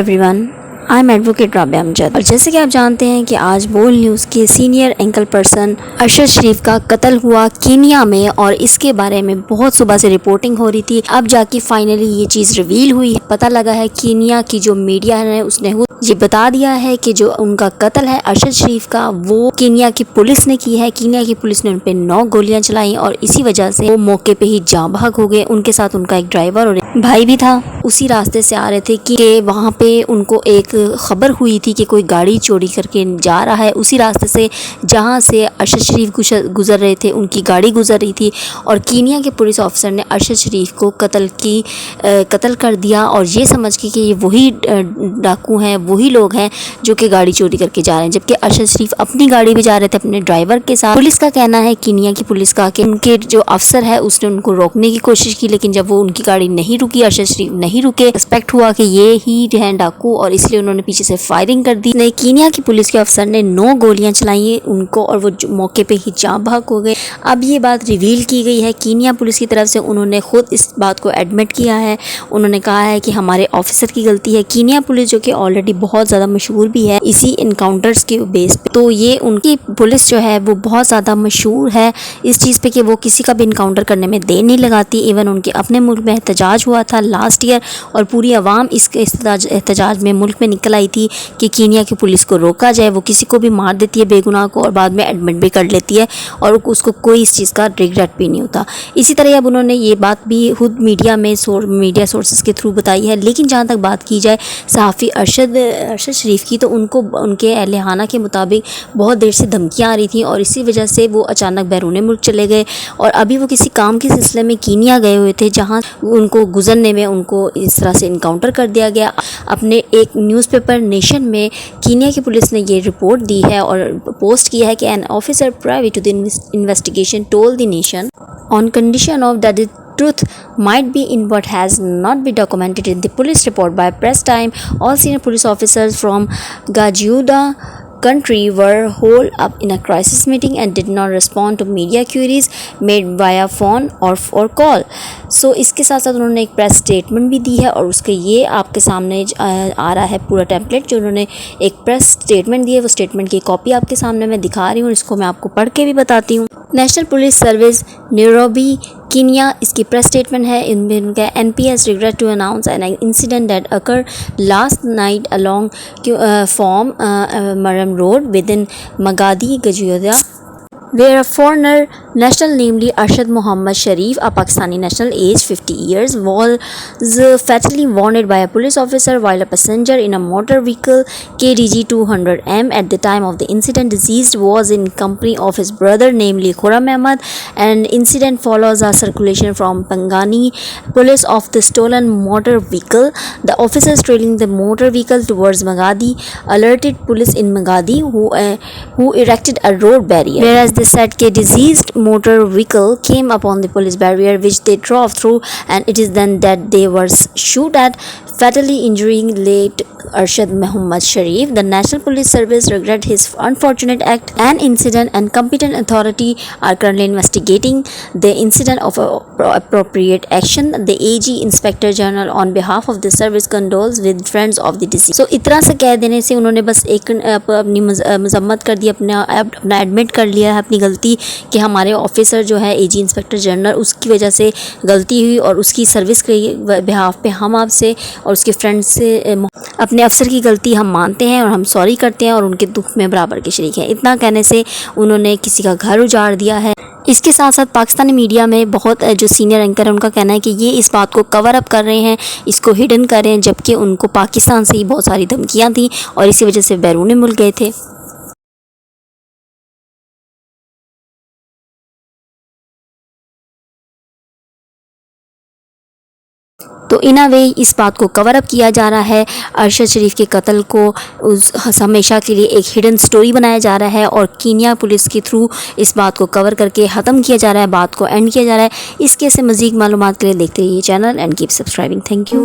Everyone, I am advocate Rabia Amjad. और जैसे कि आप जानते हैं कि आज बोल न्यूज़ के सीनियर एंकर पर्सन अरशद शरीफ का कत्ल हुआ कीनिया में, और इसके बारे में बहुत सुबह से रिपोर्टिंग हो रही थी। अब जाके फाइनली ये चीज़ रिवील हुई है। पता लगा है कीनिया की जो मीडिया है उसने ये बता दिया है कि जो उनका कत्ल है अरशद शरीफ का, वो कीनिया की पुलिस ने की है। कीनिया की पुलिस ने उन पे 9 गोलियां चलाई और इसी वजह से वो मौके पे ही जाँ भाग हो गए। उनके साथ उनका एक ड्राइवर और एक भाई भी था। उसी रास्ते से आ रहे थे कि वहाँ पे उनको एक खबर हुई थी कि कोई गाड़ी चोरी करके जा रहा है। उसी रास्ते से जहाँ से अरशद शरीफ गुजर रहे थे, उनकी गाड़ी गुजर रही थी और कीनिया के पुलिस ऑफिसर ने अरशद शरीफ को कत्ल कर दिया, और ये समझ के कि ये वही डाकू हैं, वही लोग हैं जो कि गाड़ी चोरी करके जा रहे हैं। जबकि अरशद शरीफ अपनी गाड़ी में जा रहे थे अपने ड्राइवर के साथ। पुलिस का कहना है, कीनिया की पुलिस का, कि उनके जो अफसर है उसने उनको रोकने की कोशिश की, लेकिन जब वो उनकी गाड़ी नहीं रुकी, अरशद शरीफ नहीं रुके, सस्पेक्ट हुआ कि ये ही हैं डाकू, और इसलिए उन्होंने पीछे से फायरिंग कर दी। कीनिया की पुलिस के अफसर ने 9 गोलियां चलाई उनको और वो मौके पे ही जाँ भाग हो गए। अब ये बात रिवील की गई है कीनिया पुलिस की तरफ से। उन्होंने खुद इस बात को एडमिट किया है। उन्होंने कहा है कि हमारे ऑफिसर की गलती है। कीनिया पुलिस जो कि ऑलरेडी बहुत ज़्यादा मशहूर भी है इसी इनकाउंटर्स के बेस पे, तो ये उनकी पुलिस जो है वो बहुत ज़्यादा मशहूर है इस चीज़ पे कि वो किसी का भी इनकाउंटर करने में देर नहीं लगाती। इवन उनके अपने मुल्क में एहतजाज हुआ था लास्ट ईयर, और पूरी आवाम इसके एहतजाज में मुल्क में निकल आई थी कि कीनिया की पुलिस को रोका जाए। वो किसी को भी मार देती है बेगुनाह को और बाद में एडमिट भी कर लेती है, और उसको कोई इस चीज़ का रिग्रेट भी नहीं होता। इसी तरह अब उन्होंने ये बात भी खुद मीडिया सोर्सेज के थ्रू बताई है। लेकिन जहाँ तक बात की जाए सहाफ़ी अरशद शरीफ की, तो उनको उनके अहल के मुताबिक बहुत देर से धमकियाँ आ रही थी, और इसी वजह से वो अचानक बैरून मुल्क चले गए। और अभी वो किसी काम के सिलसिले में कीनिया गए हुए थे, जहाँ उनको गुजरने में उनको इस तरह से इनकाउंटर कर दिया गया। अपने एक न्यूज़पेपर नेशन में कीनिया की पुलिस ने ये रिपोर्ट दी है और पोस्ट किया है कि an officer privy to the investigation told the nation on condition of that truth might be in what has not been documented in the police report by press time. All senior police officers from Gajuda country were holed up in a crisis meeting and did not respond to media queries made via phone or call. So इसके साथ साथ उन्होंने एक press statement भी दी है, और उसके ये आपके सामने आ रहा है पूरा टेम्पलेट जो उन्होंने एक प्रेस स्टेटमेंट दी है। वो स्टेटमेंट की कॉपी आपके सामने मैं दिखा रही हूँ, इसको मैं आपको पढ़ के भी बताती हूँ। National police service Nairobi Kenya, इसकी प्रेस स्टेटमेंट है। इनमें उनका NPS regret to announce an incident that occurred last night along from Maram Road within Magadi, Gajuda, where a foreigner national, namely Arshad Muhammad Sharif, a Pakistani national aged 50 years, was fatally wounded by a police officer while a passenger in a motor vehicle KDG 200M. At the time of the incident, deceased was in company of his brother, namely Khurram Ahmad. An incident follows a circulation from Pangani police of the stolen motor vehicle. The officers trailing the motor vehicle towards Magadi alerted police in Magadi, who erected a road barrier, whereas they said that deceased motor vehicle came upon the police barrier which they drove through, and it is then that they were shot at, fatally injuring late Arshad Muhammad Sharif. The National Police Service regret his unfortunate act and incident, and competent authority are currently investigating the incident of appropriate action. The AG Inspector General on behalf of the service condoles with friends of the deceased. So इतना से कह देने से उन्होंने बस एक अपनी मजम्मत कर दी, अपना एडमिट कर लिया है अपनी गलती कि हमारे ऑफिसर जो है AG इंस्पेक्टर जनरल, उसकी वजह से गलती हुई, और उसकी सर्विस के बिहाफ पे हम आपसे और उसके फ्रेंड्स से अपने अफसर की गलती हम मानते हैं और हम सॉरी करते हैं और उनके दुख में बराबर के शरीक हैं। इतना कहने से उन्होंने किसी का घर उजाड़ दिया है। इसके साथ साथ पाकिस्तानी मीडिया में बहुत जो सीनियर एंकर है उनका कहना है कि ये इस बात को कवर अप कर रहे हैं, इसको हिडन कर रहे हैं, जबकि उनको पाकिस्तान से ही बहुत सारी धमकियाँ थी और इसी वजह से बैरून मुल्क गए थे। तो इन अ वे इस बात को कवर अप किया जा रहा है। अरशद शरीफ के कत्ल को हमेशा के लिए एक हिडन स्टोरी बनाया जा रहा है, और कीनिया पुलिस के थ्रू इस बात को कवर करके ख़त्म किया जा रहा है, बात को एंड किया जा रहा है। इसके से मज़ीद मालूमात के लिए देखते रहिए channel and keep subscribing. Thank you.